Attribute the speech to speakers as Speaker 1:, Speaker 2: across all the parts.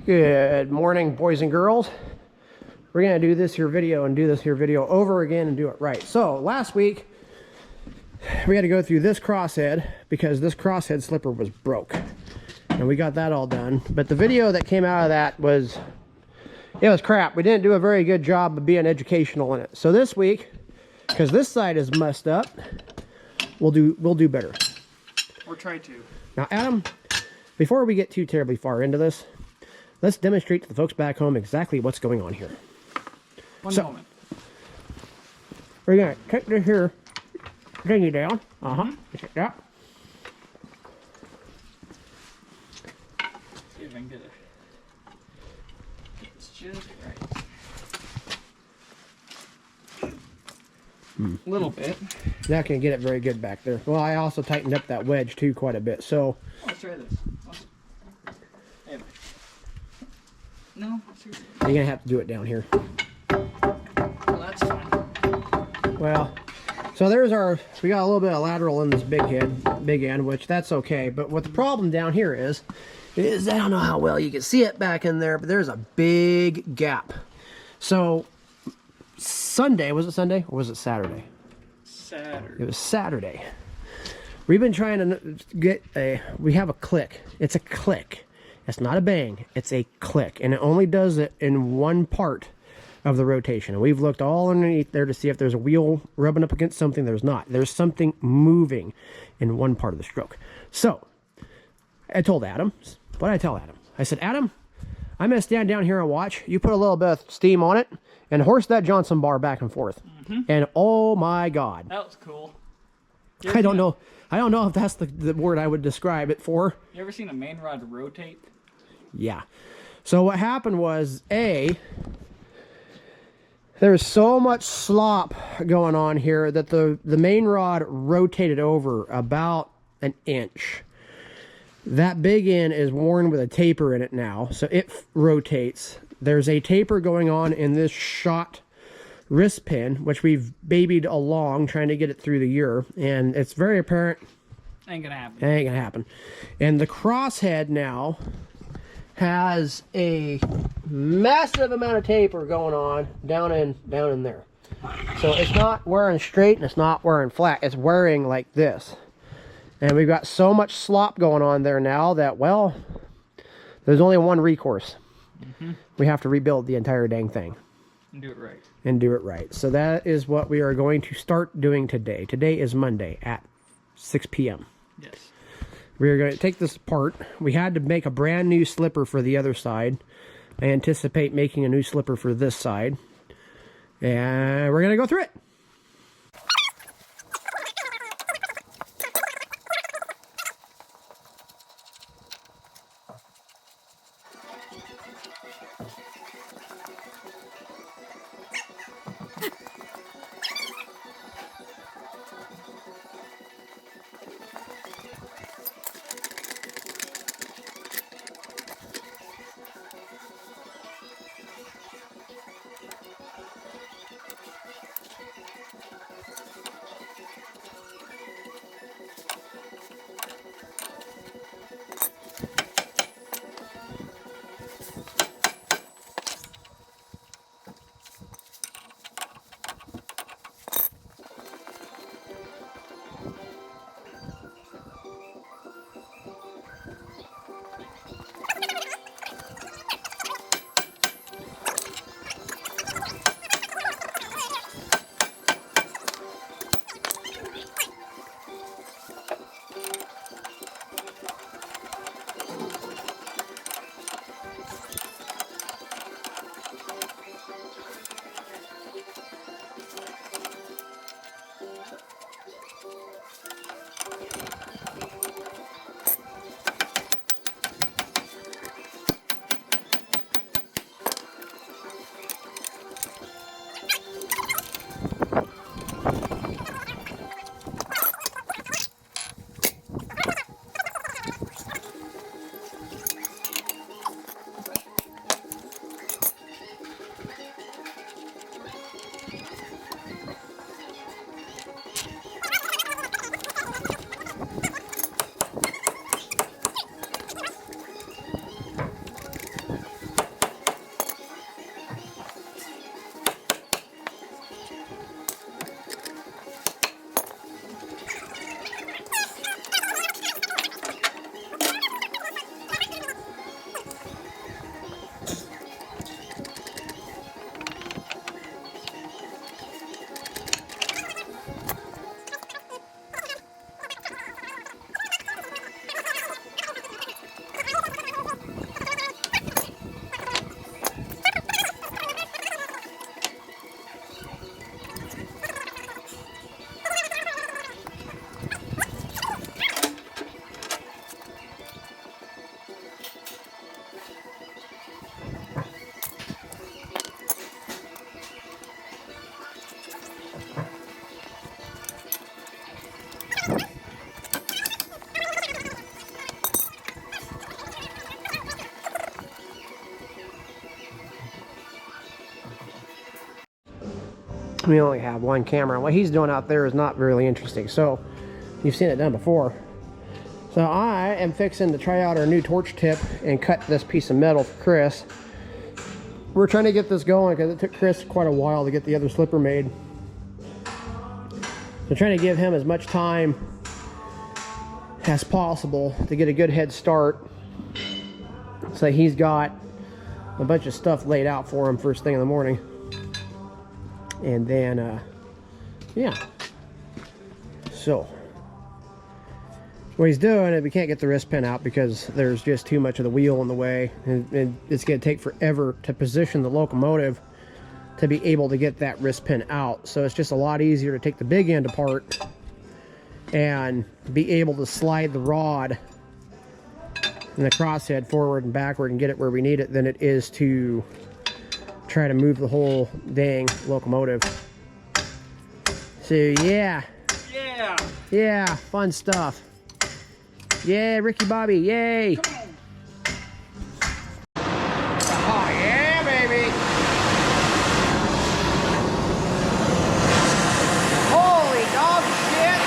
Speaker 1: Good morning, boys and girls. We're gonna do this here video and do this here video over again and do it right. So last week we had to go through this crosshead because this crosshead slipper was broke, and we got that all done. But the video that came out of that was, it was crap. We didn't do a very good job of being educational in it. So this week, because this side is messed up, we'll do better.
Speaker 2: Or try to.
Speaker 1: Now, Adam, before we get too terribly far into this, let's demonstrate to the folks back home exactly what's going on here.
Speaker 2: One moment.
Speaker 1: We're gonna take this here dinghy down. Check that.
Speaker 2: See if I can get it. It's just right. A little bit.
Speaker 1: Not gonna get it very good back there. Well, I also tightened up that wedge too quite a bit. So
Speaker 2: Let's try this. Hey. No, seriously.
Speaker 1: you're gonna have to do it down here.
Speaker 2: Well, that's fine.
Speaker 1: Well, so there's our, we got a little bit of lateral in this big end, which that's okay. But what the problem down here is I don't know how well you can see it back in there, but there's a big gap. So Sunday, was it Sunday or was it Saturday?
Speaker 2: Saturday.
Speaker 1: It was Saturday. We've been trying to get we have a click. It's a click. It's not a bang. It's a click. And it only does it in one part of the rotation. And we've looked all underneath there to see if there's a wheel rubbing up against something. There's not. There's something moving in one part of the stroke. So I told Adam, what did I tell Adam? I said, Adam, I'm going to stand down here and watch. You put a little bit of steam on it and horse that Johnson bar back and forth. And oh my God.
Speaker 2: That was cool.
Speaker 1: I don't know if that's the word I would describe it for.
Speaker 2: You ever seen a main rod rotate?
Speaker 1: Yeah. So what happened was, there's so much slop going on here that the main rod rotated over about an inch. That big end is worn with a taper in it now, so it rotates. There's a taper going on in this shot wrist pin, which we've babied along trying to get it through the year, and it's very apparent
Speaker 2: Ain't gonna happen.
Speaker 1: it ain't gonna happen. And the crosshead now has a massive amount of taper going on down in there. So it's not wearing straight and it's not wearing flat. It's wearing like this. And we've got so much slop going on there now that, well, there's only one recourse. We have to rebuild the entire dang thing.
Speaker 2: And do it right.
Speaker 1: And do it right. So that is what we are going to start doing today. Today is Monday at 6 p.m.
Speaker 2: Yes.
Speaker 1: We're going to take this apart. We had to make a brand new slipper for the other side. I anticipate making a new slipper for this side. And we're going to go through it. We only have one camera. What he's doing out there is not really interesting. So you've seen it done before. So I am fixing to try out our new torch tip and cut this piece of metal for Chris. We're trying to get this going because it took Chris quite a while to get the other slipper made. So trying to give him as much time as possible to get a good head start. So he's got a bunch of stuff laid out for him first thing in the morning. And then, yeah. So, what he's doing is we can't get the wrist pin out because there's just too much of the wheel in the way. And it's going to take forever to position the locomotive to be able to get that wrist pin out. So it's just a lot easier to take the big end apart and be able to slide the rod and the crosshead forward and backward and get it where we need it than it is to try to move the whole dang locomotive. So yeah. Yeah, fun stuff. Yeah, Ricky Bobby, yay. Oh yeah, baby. Holy dog shit.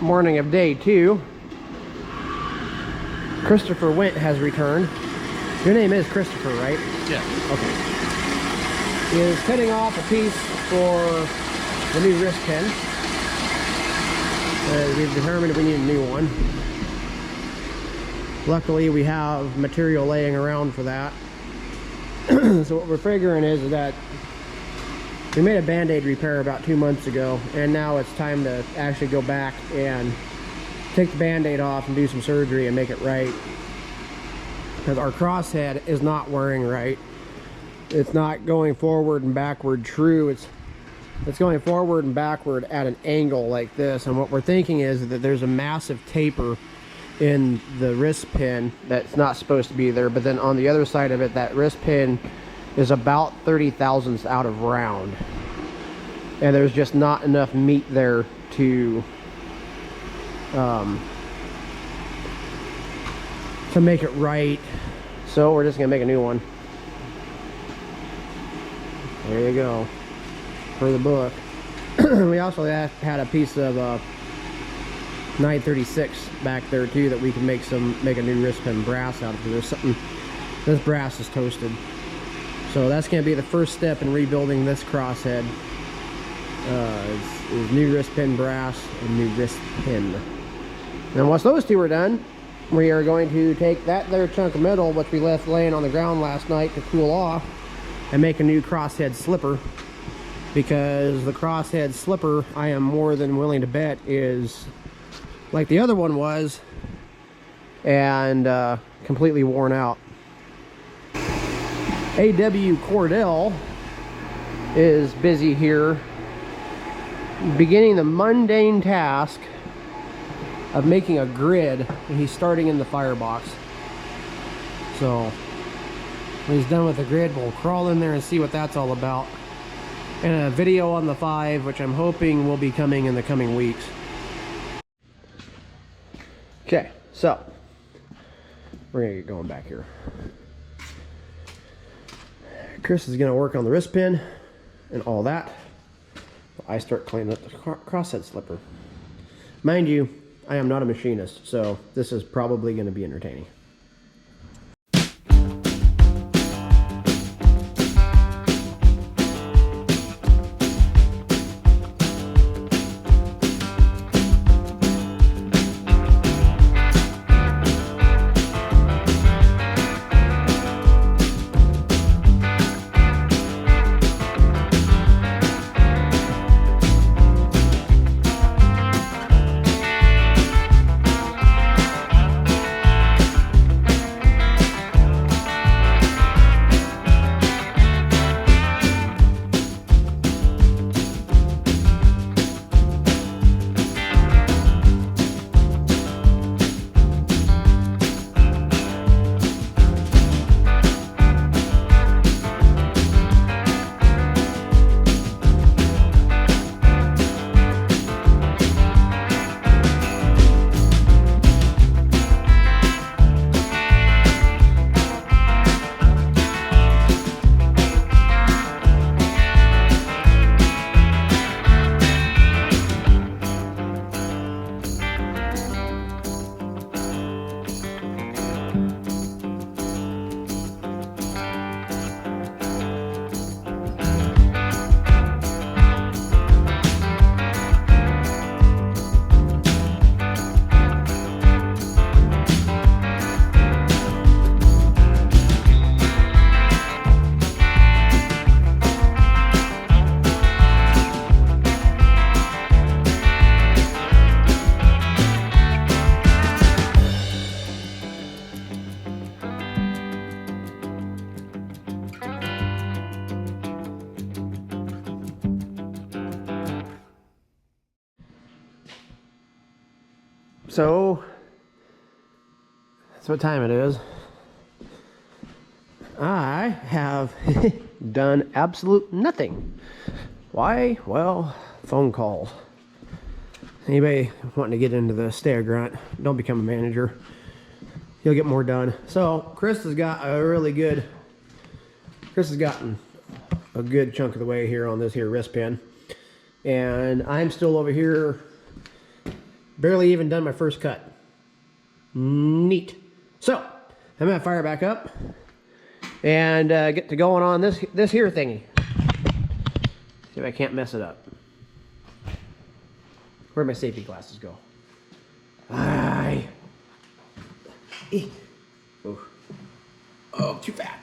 Speaker 1: Morning of day 2. Christopher Went has returned. Your name is Christopher, right?
Speaker 3: Yeah.
Speaker 1: Okay. He is cutting off a piece for the new wrist pin. We've determined we need a new one. Luckily, we have material laying around for that. So what we're figuring is that we made a band-aid repair about 2 months ago, and now it's time to actually go back and take the band-aid off and do some surgery and make it right. Because our crosshead is not wearing right. It's not going forward and backward true. It's going forward and backward at an angle like this. And what we're thinking is that there's a massive taper in the wrist pin that's not supposed to be there. But then on the other side of it, that wrist pin is about 30 thousandths out of round, and there's just not enough meat there to make it right. So we're just gonna make a new one. There you go, for the book. We also had a piece of 936 back there too that we can make a new wrist pin brass out of. There's something, this brass is toasted. So that's going to be the first step in rebuilding this crosshead. Is new wrist pin brass and new wrist pin. And once those two are done, we are going to take that there chunk of metal, which we left laying on the ground last night to cool off, and make a new crosshead slipper. Because the crosshead slipper, I am more than willing to bet, is like the other one was, and completely worn out. A.W. Cordell is busy here beginning the mundane task of making a grid, and he's starting in the firebox. So when he's done with the grid, we'll crawl in there and see what that's all about, and a video on the 5, which I'm hoping will be coming in the coming weeks. Okay, so we're gonna get going back here. Chris is going to work on the wrist pin and all that. I start cleaning up the crosshead slipper. Mind you, I am not a machinist, so this is probably going to be entertaining. So that's what time it is. I have done absolute nothing. Why? Well, phone calls. Anybody wanting to get into the stay a grunt, don't become a manager. You'll get more done. So Chris has got a really good, Chris has gotten a good chunk of the way here on this here wrist pin. And I'm still over here, barely even done my first cut. Neat. So I'm gonna fire back up and get to going on this here thingy. See if I can't mess it up. Where'd my safety glasses go? Aye. Oh, too fat.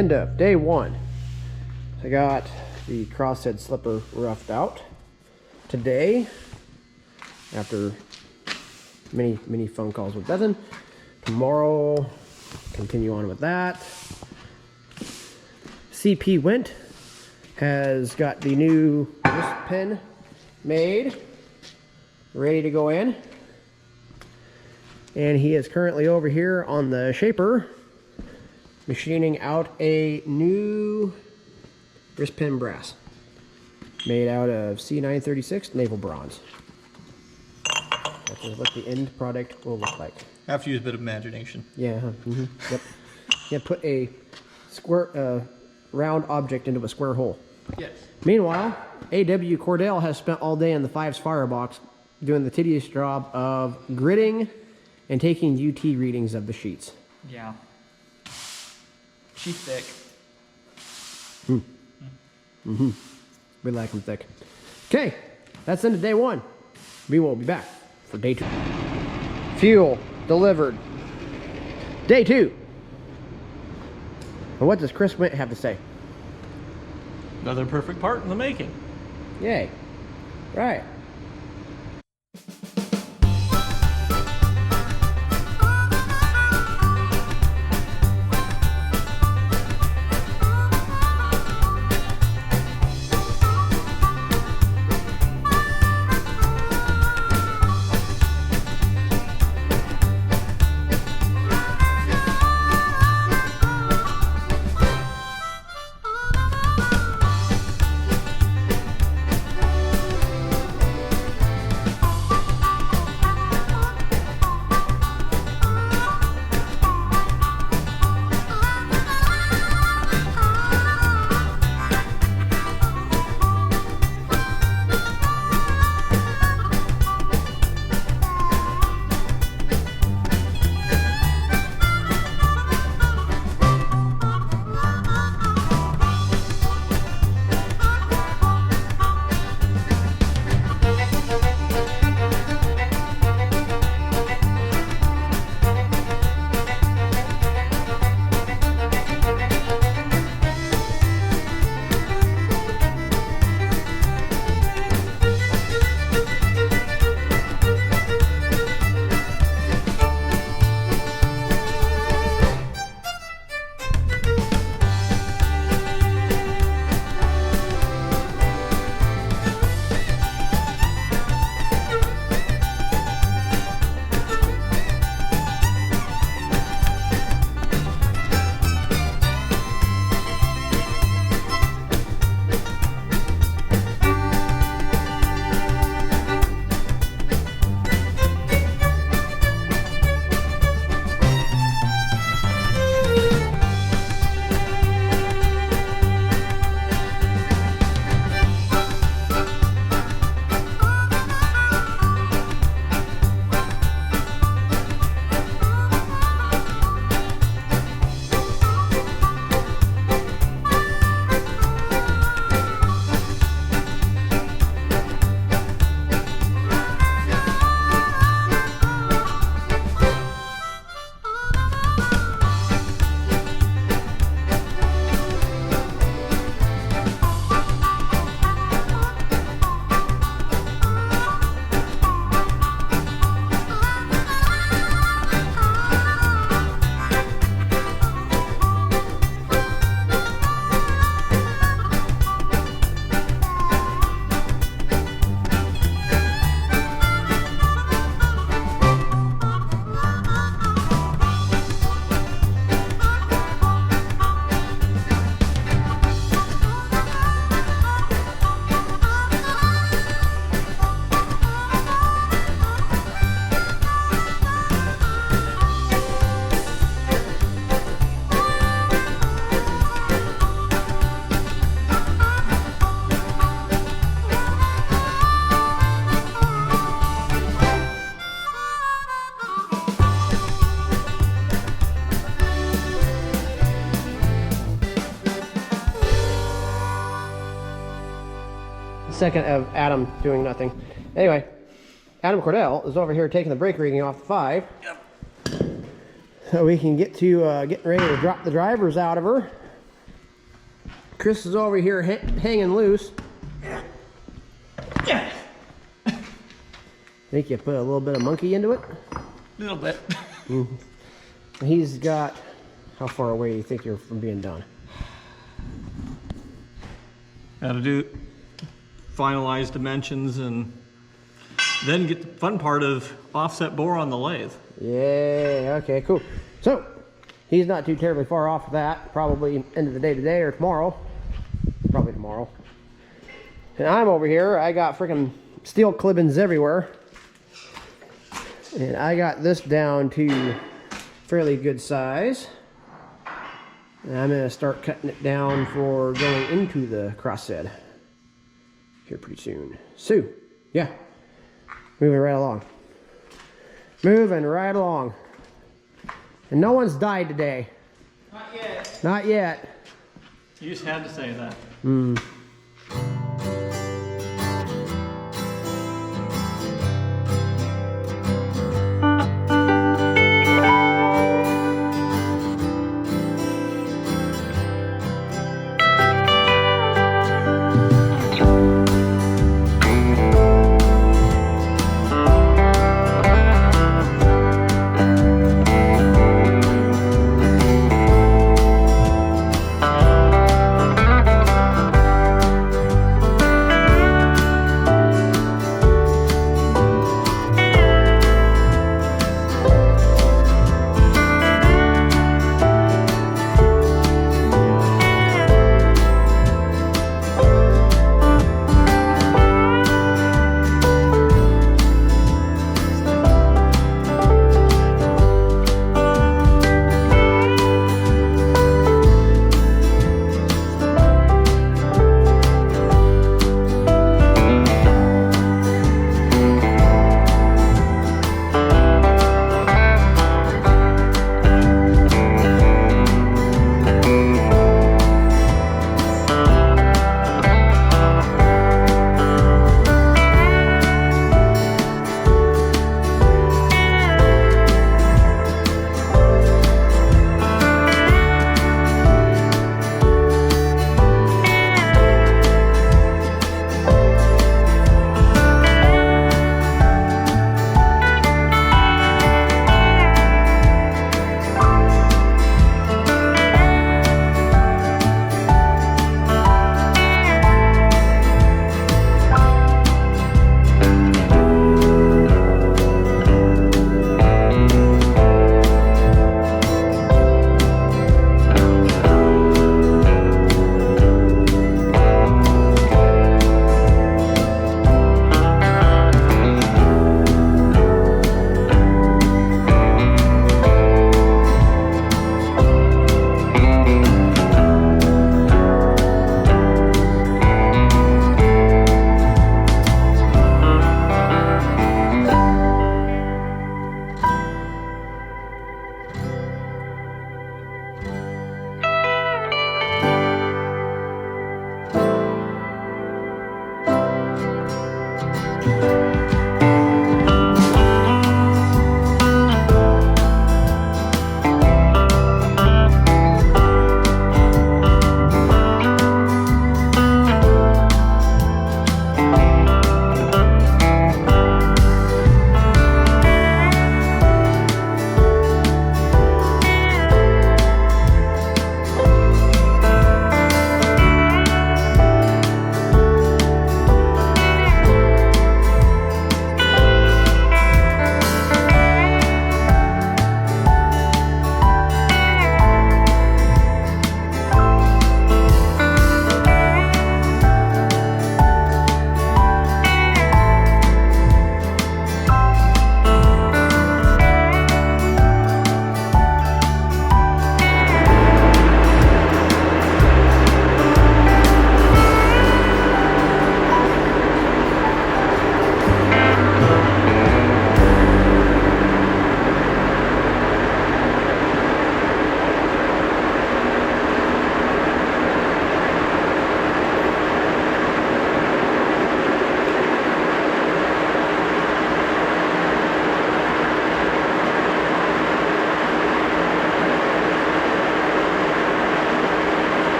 Speaker 1: end of day one. I got the Crosshead slipper roughed out today after many phone calls with Bethany. Tomorrow, continue on with that. CP Went has got the new wrist pin made, ready to go in. And he is currently over here on the shaper, machining out a new wrist pin brass, made out of C936 naval bronze. That's what the end product will look like.
Speaker 3: Have to use a bit of imagination.
Speaker 1: Yeah, yep. Yeah, put a square, round object into a square hole.
Speaker 2: Yes.
Speaker 1: Meanwhile, A.W. Cordell has spent all day in the Fives firebox doing the tedious job of gridding and taking UT readings of the sheets.
Speaker 2: Yeah. She's thick.
Speaker 1: We like them thick. Okay, that's into day one. We will be back for day two. Fuel delivered. Day two. And what does Chris Wint have to say?
Speaker 3: Another perfect part in the making.
Speaker 1: Yay. Right. second of Adam doing nothing. Anyway, Adam Cordell is over here taking the brake rigging off the 5. Yep. So we can get to getting ready to drop the drivers out of her. Chris is over here hanging loose. Think you put a little bit of monkey into it?
Speaker 3: A little bit.
Speaker 1: He's got, how far away do you think you're from being done?
Speaker 3: Got to do finalize dimensions and then get the fun part of offset bore on the lathe.
Speaker 1: Yeah, okay, cool. So, he's not too terribly far off of that. Probably end of the day today or tomorrow. Probably tomorrow. And I'm over here. I got freaking steel clippings everywhere. And I got this down to fairly good size. And I'm going to start cutting it down for going into the crosshead here pretty soon. So, yeah. Moving right along. Moving right along. And no one's died today.
Speaker 2: Not yet.
Speaker 1: Not yet.
Speaker 3: You just had to say that.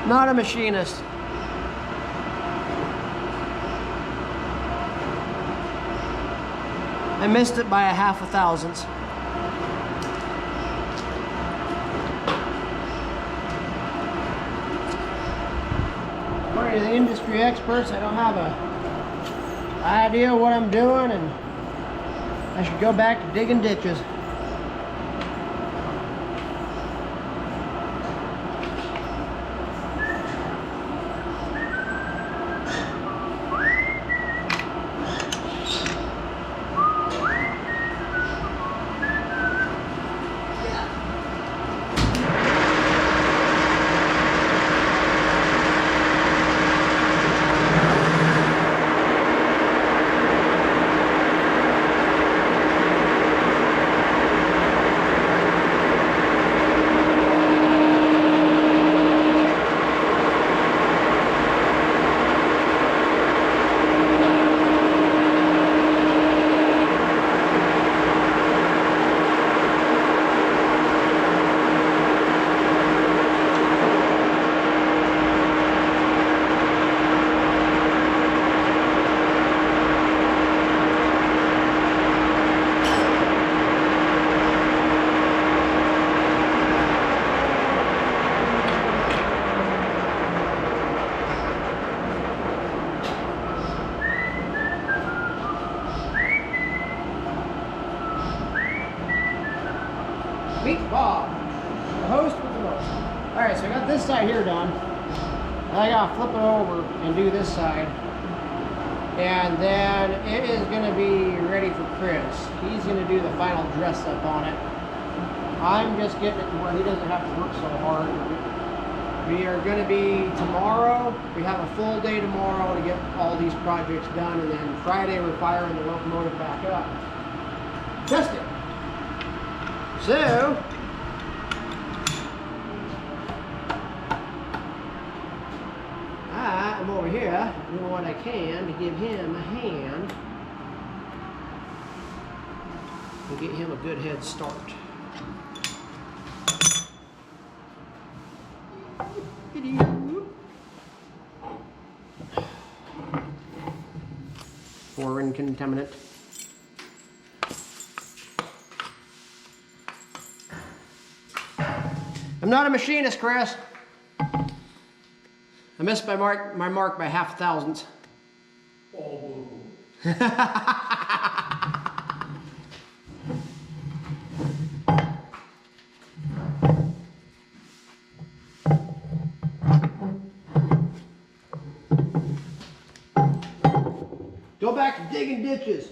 Speaker 1: Not a machinist. I missed it by a half a thousandth. According to the industry experts, I don't have a idea what I'm doing, and I should go back to digging ditches. Meet Bob, the host with the most. Alright, so I got this side here done. Now I gotta flip it over and do this side. And then it is gonna be ready for Chris. He's gonna do the final dress up on it. I'm just getting it to where he doesn't have to work so hard. We are gonna be tomorrow. We have a full day tomorrow to get all these projects done, and then Friday we're firing the locomotive back up. Test it. So, I'm over here doing what I can to give him a hand and get him a good head start. Foreign contaminant. I'm not a machinist, Chris. I missed my mark by half a thousandth.
Speaker 3: Oh.
Speaker 1: Go back to digging ditches.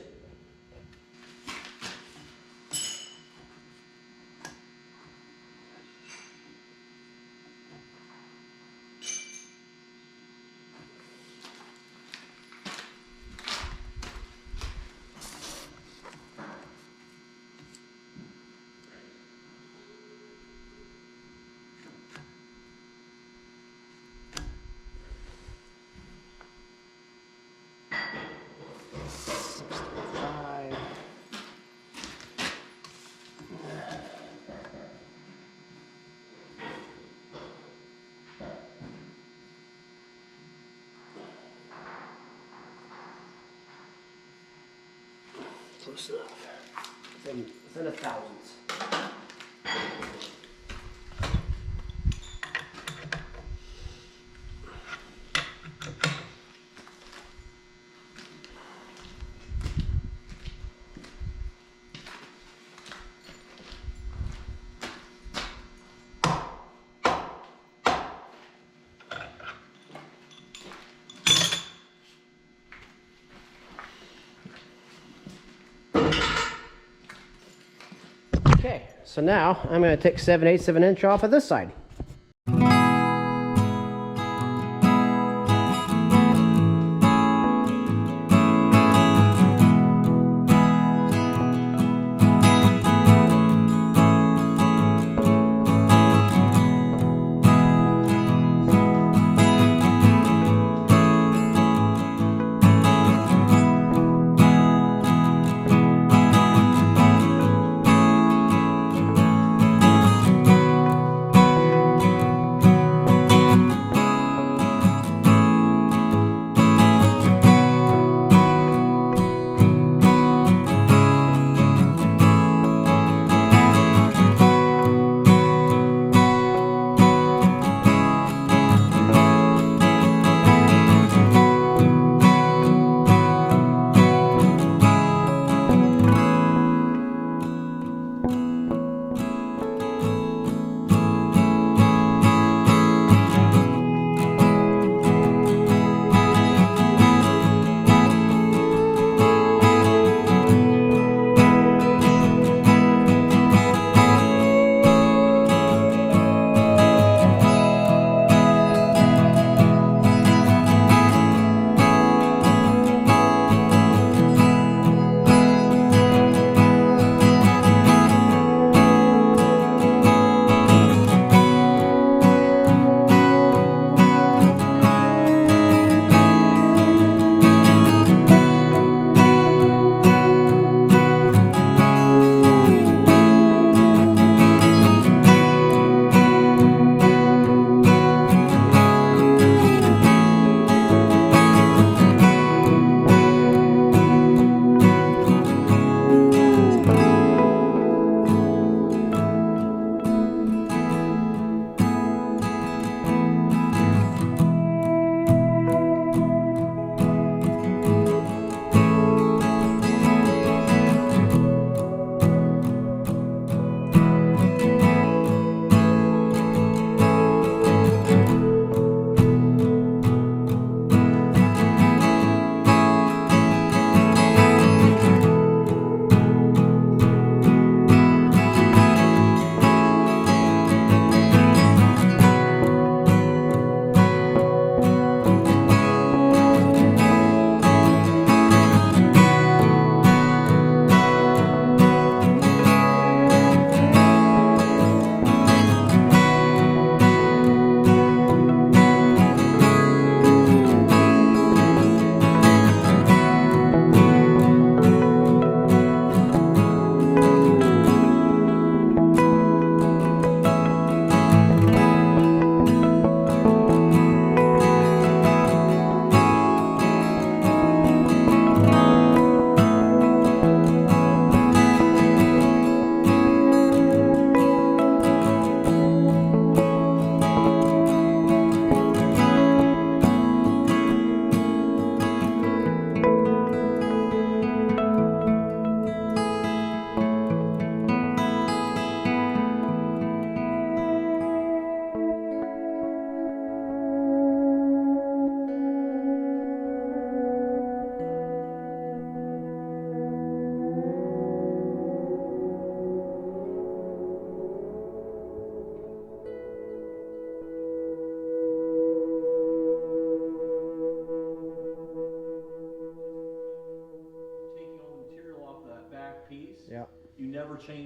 Speaker 1: Close enough. Within a thousandth. Okay, so now I'm going to take 7/8 of an inch off of this side.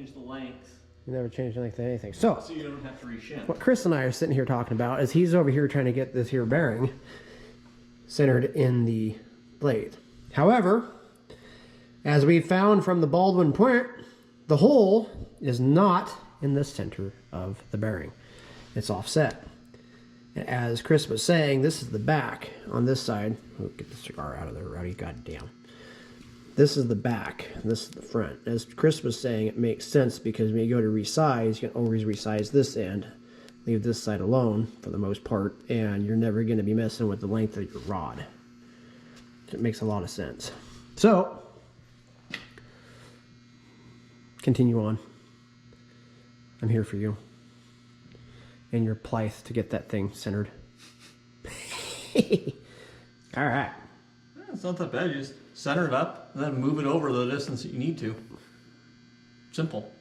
Speaker 3: changed the length.
Speaker 1: You never changed anything. So
Speaker 3: you don't have to reshift.
Speaker 1: what Chris and I are sitting here talking about is he's over here trying to get this here bearing centered in the blade. However, as we found from the Baldwin print, the hole is not in the center of the bearing. It's offset. As Chris was saying, this is the back on this side. We'll get the cigar out of there, Rowdy. Goddamn. This is the back, and this is the front. As Chris was saying, it makes sense because when you go to resize, you can always resize this end, leave this side alone for the most part, and you're never going to be messing with the length of your rod. It makes a lot of sense. So, continue on. I'm here for you. And your plight to get that thing centered. All right.
Speaker 3: It's not that bad. You just center it up and then move it over the distance that you need to. Simple.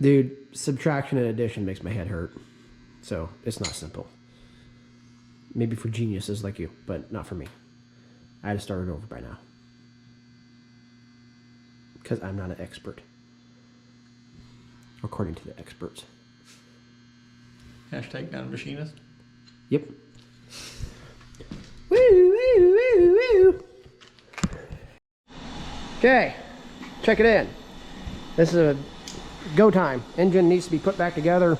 Speaker 1: Dude, subtraction and addition makes my head hurt. So, it's not simple. Maybe for geniuses like you, but not for me. I'd have started over by now. Because I'm not an expert. According to the experts.
Speaker 3: Hashtag not a machinist.
Speaker 1: Yep. Woo, woo, woo, woo. Okay, check it in. This is a go time. Engine needs to be put back together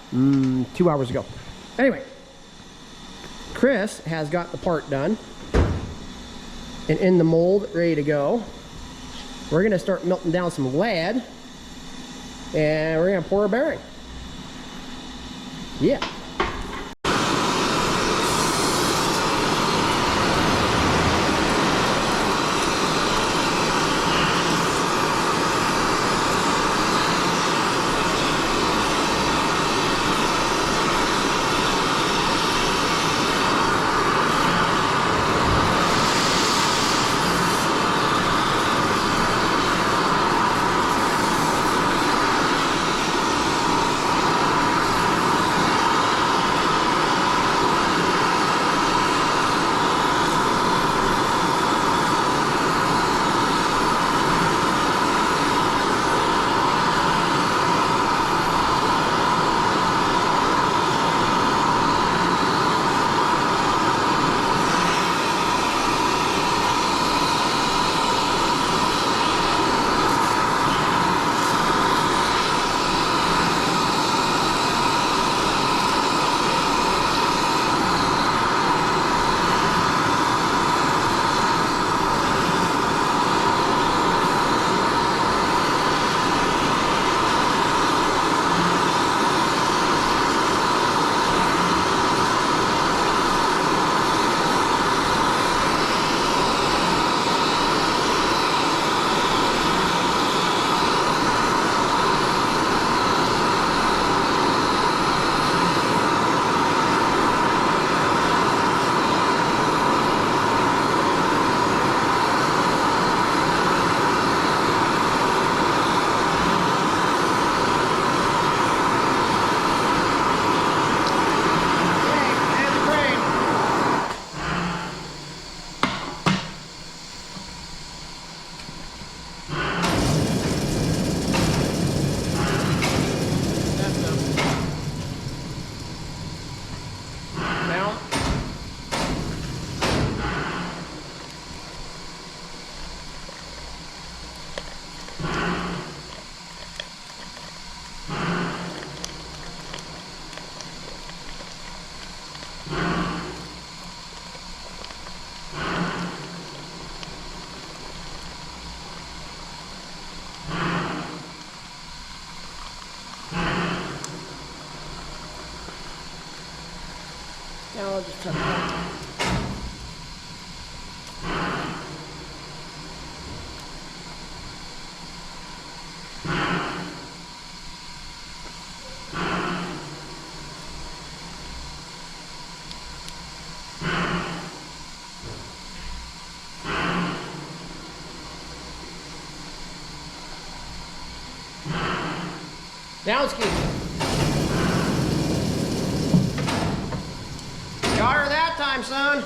Speaker 1: 2 hours ago. Anyway, Chris has got the part done and in the mold, ready to go. We're gonna start melting down some lead and we're gonna pour a bearing. Yeah. Now I'll just turn it on. Now it's good. Got her that time, son.